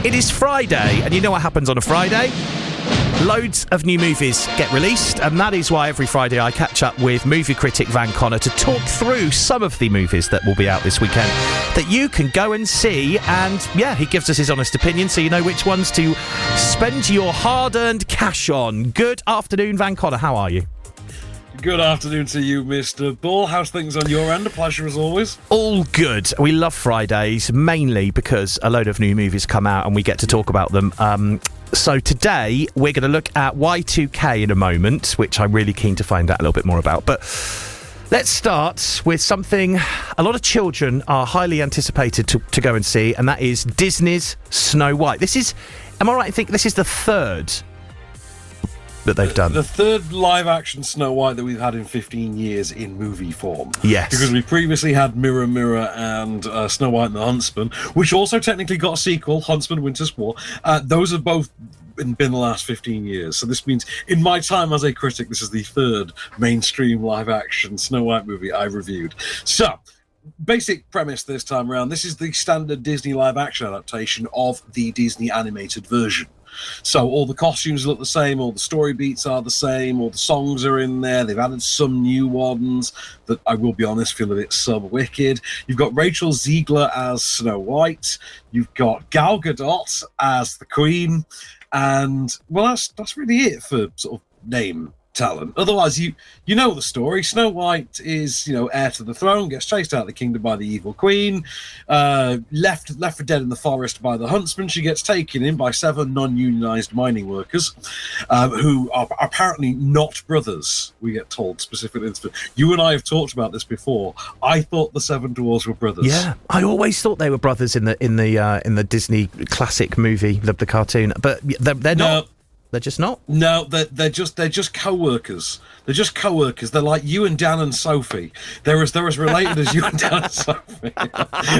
It is Friday, and you know what happens on a Friday? Loads of new movies get released, and that is why every Friday I catch up with movie critic Van Connor to talk through some of the movies that will be out this weekend that you can go and see. And yeah, he gives us his honest opinion so you know which ones to spend your hard-earned cash on. Good afternoon, Van Connor. How are you? Good afternoon to you, Mr. Bull. How's things on your end? A pleasure as always. All good. We love Fridays, mainly because a load of new movies come out and we get to talk about them. So today, we're going to look at Y2K in a moment, which I'm really keen to find out a little bit more about. But let's start with something a lot of children are highly anticipated to go and see, and that is Disney's Snow White. Am I right to think this is the third that they've done? The third live-action Snow White that we've had in 15 years in movie form. Yes. Because we previously had Mirror, Mirror and Snow White and the Huntsman, which also technically got a sequel, Huntsman, Winter's War. Those have both been the last 15 years. So this means, in my time as a critic, this is the third mainstream live-action Snow White movie I've reviewed. So, basic premise this time around, this is the standard Disney live-action adaptation of the Disney animated version. So all the costumes look the same, all the story beats are the same, all the songs are in there. They've added some new ones that, I will be honest, feel a bit sub-wicked. You've got Rachel Ziegler as Snow White. You've got Gal Gadot as the Queen. And, well, that's really it for sort of name talent. Otherwise, you know the story. Snow White is, heir to the throne, gets chased out of the kingdom by the evil queen, left for dead in the forest by the huntsman. She gets taken in by 7 non-unionized mining workers, who are apparently not brothers. We get told specifically. You and I have talked about this before. I thought the 7 dwarves were brothers. Yeah, I always thought they were brothers in the Disney classic movie, the cartoon, but they're not. They're just not? No, they're just co-workers. They're just co-workers. They're like you and Dan and Sophie. They're as related as you and Dan and Sophie.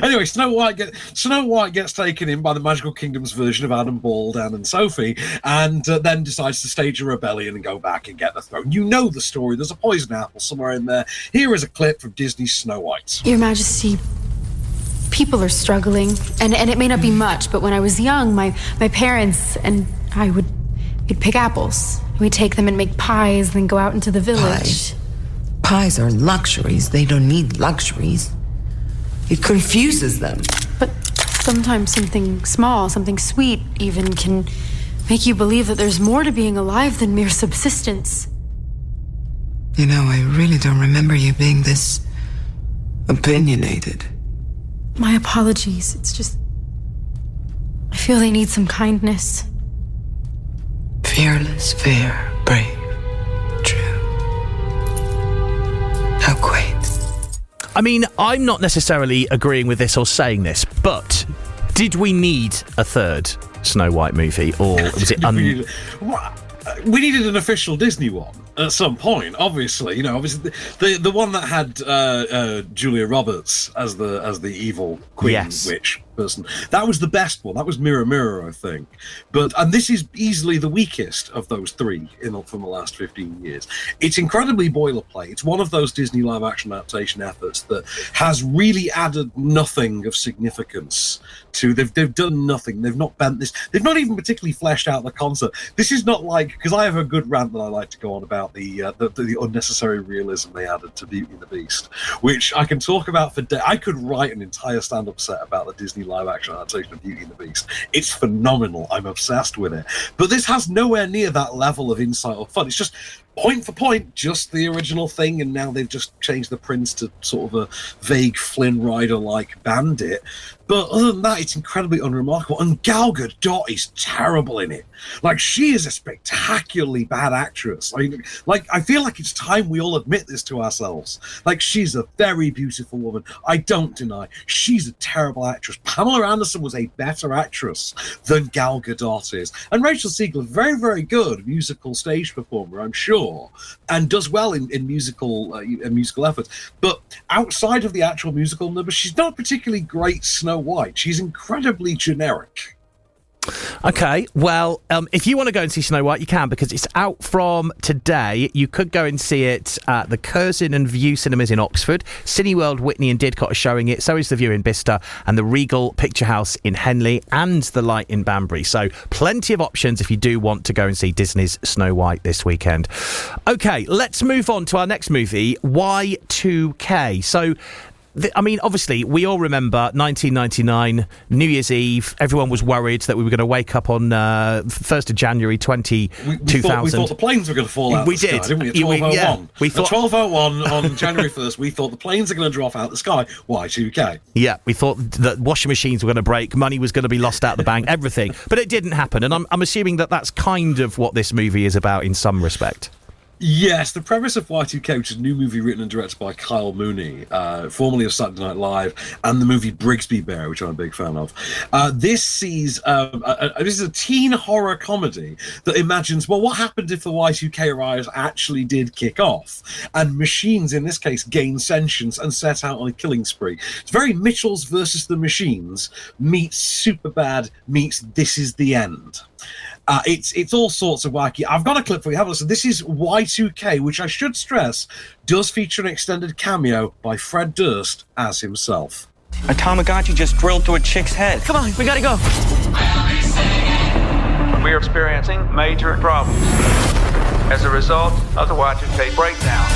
Anyway, Snow White gets taken in by the Magical Kingdom's version of Adam, Ball, Dan and Sophie, and then decides to stage a rebellion and go back and get the throne. You know the story. There's a poison apple somewhere in there. Here is a clip from Disney's Snow White. Your Majesty, people are struggling, and it may not be much, but when I was young, my parents and I we'd pick apples. We'd take them and make pies, then go out into the village. Pies are luxuries. They don't need luxuries. It confuses them. But sometimes something small, something sweet even, can make you believe that there's more to being alive than mere subsistence. I really don't remember you being this opinionated. My apologies. It's just, I feel they need some kindness. Fearless, fair, brave, true. How quaint. I mean, I'm not necessarily agreeing with this or saying this, but did we need a third Snow White movie, or was it we needed an official Disney one at some point, obviously. Obviously the one that had Julia Roberts as the evil queen, yes, witch person. That was the best one. That was Mirror, Mirror, I think. And this is easily the weakest of those 3 from the last 15 years. It's incredibly boilerplate. It's one of those Disney live-action adaptation efforts that has really added nothing of significance to. They've done nothing. They've not bent this. They've not even particularly fleshed out the concept. This is not like, because I have a good rant that I like to go on about the unnecessary realism they added to Beauty and the Beast, which I can talk about for days. I could write an entire stand-up set about the Disney live-action adaptation of Beauty and the Beast. It's phenomenal. I'm obsessed with it. But this has nowhere near that level of insight or fun. It's just point for point, just the original thing, and now they've just changed the prince to sort of a vague Flynn Rider-like bandit. But other than that, it's incredibly unremarkable. And Gal Gadot is terrible in it. She is a spectacularly bad actress. I feel like it's time we all admit this to ourselves. She's a very beautiful woman. I don't deny. She's a terrible actress. Pamela Anderson was a better actress than Gal Gadot is. And Rachel Ziegler, very, very good musical stage performer, I'm sure, and does well in musical efforts. But outside of the actual musical numbers, she's not particularly great Snow White. She's incredibly generic. Okay, well, if you want to go and see Snow White, you can, because it's out from today. You could go and see it at the Curzon and View Cinemas in Oxford. Cineworld, Whitney and Didcot are showing it. So is the View in Bicester and the Regal Picture House in Henley and the Light in Banbury. So plenty of options if you do want to go and see Disney's Snow White this weekend. Okay, let's move on to our next movie, Y2K. So, obviously, we all remember 1999, New Year's Eve. Everyone was worried that we were going to wake up on 1st of January 2000. We thought the planes were going to fall out We of the did. sky, didn't we? At 12:01. Yeah. We thought... At 12:01 on January 1st, we thought the planes are going to drop out of the sky. Y2K. Yeah, we thought that washing machines were going to break, money was going to be lost out the bank, everything. But it didn't happen, and I'm assuming that that's kind of what this movie is about in some respect. Yes, the premise of Y2K, which is a new movie written and directed by Kyle Mooney, formerly of Saturday Night Live, and the movie Brigsby Bear, which I'm a big fan of. This is a teen horror comedy that imagines, well, what happened if the Y2K riots actually did kick off, and machines, in this case, gain sentience and set out on a killing spree. It's very Mitchells versus the Machines meets Superbad meets This Is the End. It's all sorts of wacky. I've got a clip for you. Have a listen. This is Y2K, which I should stress does feature an extended cameo by Fred Durst as himself. A Tamagotchi just drilled through a chick's head. Come on, we gotta go. We are experiencing major problems as a result of the Y2K breakdown.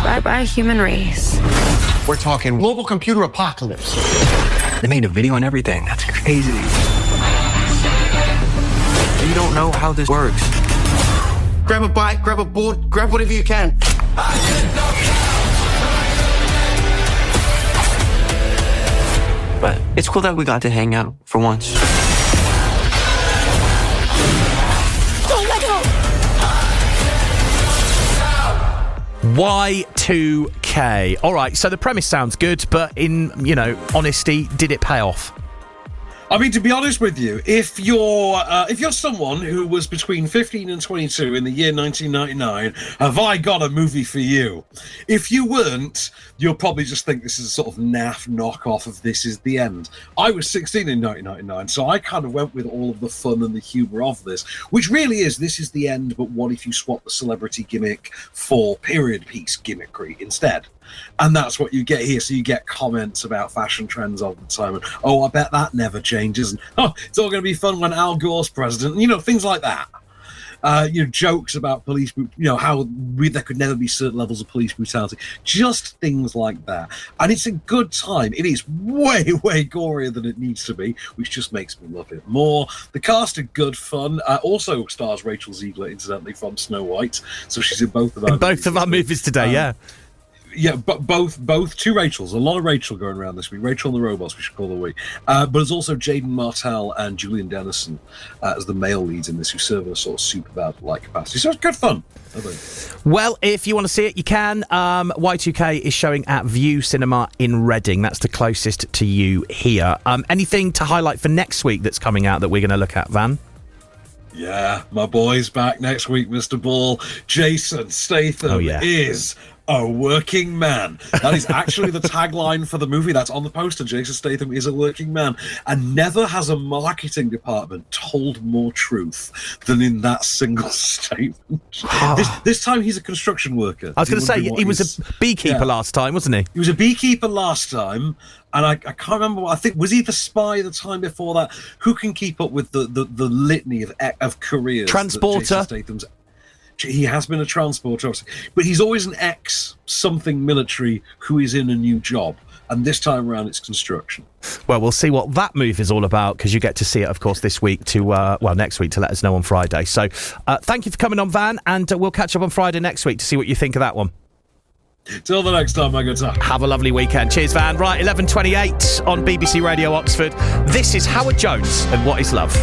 Bye-bye, human race. We're talking global computer apocalypse. They made a video on everything. That's crazy. You don't know how this works. Grab a bike, grab a board, grab whatever you can. But it's cool that we got to hang out for once. Y2K. All right, so the premise sounds good, but in, honesty, did it pay off? I mean, to be honest with you, if you're someone who was between 15 and 22 in the year 1999, have I got a movie for you? If you weren't, you'll probably just think this is a sort of naff knockoff of This Is the End. I was 16 in 1999, so I kind of went with all of the fun and the humour of this, which really is This Is the End, but what if you swap the celebrity gimmick for period piece gimmickry instead? And that's what you get here. So you get comments about fashion trends all the time. And, I bet that never changes. And, it's all going to be fun when Al Gore's president. And, things like that. Jokes about police, how there could never be certain levels of police brutality. Just things like that. And it's a good time. It is way, way gorier than it needs to be, which just makes me love it more. The cast are good fun. Also stars Rachel Ziegler, incidentally, from Snow White. So she's in both of our movies today, yeah. Yeah, but both two Rachels. A lot of Rachel going around this week. Rachel and the Robots, we should call her we. But there's also Jaden Martell and Julian Dennison as the male leads in this, who serve in a sort of Superbad-like capacity. So it's good fun, I think. Well, if you want to see it, you can. Y2K is showing at View Cinema in Reading. That's the closest to you here. Anything to highlight for next week that's coming out that we're going to look at, Van? Yeah, my boy's back next week, Mr. Ball. Jason Statham is a working man. That is actually the tagline for the movie. That's on the poster. Jason Statham is a working man. And never has a marketing department told more truth than in that single statement. This time he's a construction worker. I was going to say, he was a beekeeper last time, wasn't he? He was a beekeeper last time. And I can't remember I think, was he the spy the time before that? Who can keep up with the litany of careers? Transporter. He has been a transporter, obviously, but he's always an ex-something military who is in a new job. And this time around, it's construction. Well, we'll see what that move is all about, because you get to see it, of course, this week next week to let us know on Friday. So thank you for coming on, Van, and we'll catch up on Friday next week to see what you think of that one. Till the next time, my good time. Have a lovely weekend. Cheers, Van. Right, 11:28 on BBC Radio Oxford. This is Howard Jones and What Is Love?